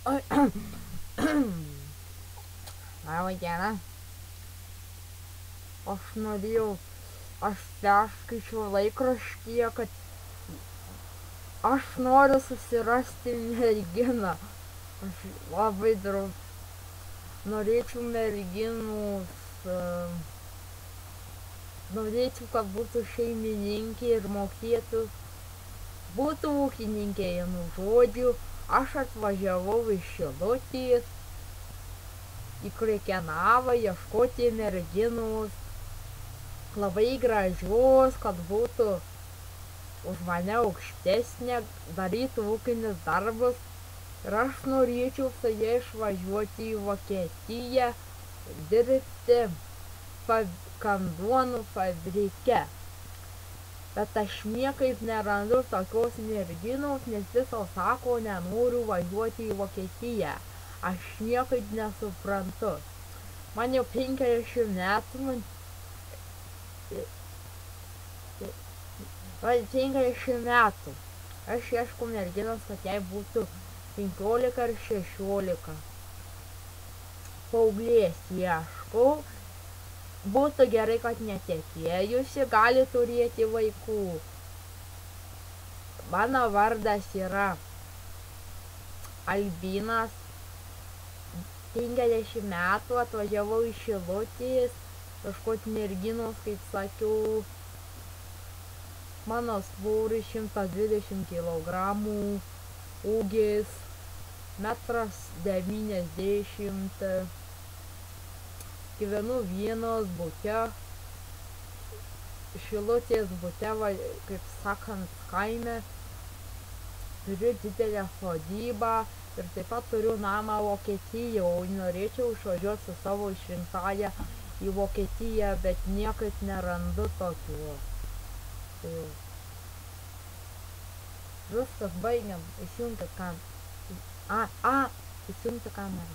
Oi, labą dieną. Aš perskaičiau laikraštyje, kad aš noriu susirasti merginą. Aš labai norėčiau merginos, norėčiau, kad būtų šeimininkė ir būtų ūkininkė, vienu žodžiu. Aš atvažiavau iš Šilutės į Krekenavą ieškoti merginos labai gražios, kad būtų už mane aukštesnė, darytų ūkinius darbus. Ir aš norėčiau su ja išvažiuoti į Vokietiją, dirbti kanduonų fabrike. Bet aš niekaip nerandu tokios merginos, nes visos sako, nenoriu važiuoti į Vokietiją. Aš niekaip nesuprantu. Man jau 50 metų, 50 metų. Aš ieškau merginos, kad jai būtų 15 ar 16. Paauglės ieškau. Būtų gerai, kad netekėjusi, gali turėti vaikų. Mano vardas yra Albinas, 50 metų, atvažiavau iš Šilutės, ieškoti merginos, kaip sakiau. Mano svoris 120 kg, ūgis 1,90 m. Gyvenu vienos bute, Šilutės bute, kaip sakant, kaime. Turiu didelę sodybą ir taip pat turiu namą Vokietijoje, o norėčiau išvažiuoti su savo išrinktąja į Vokietiją, bet niekaip nerandu tokios. Viskas, baigiam, įsijungti kamerą. Įsijungti kamerą.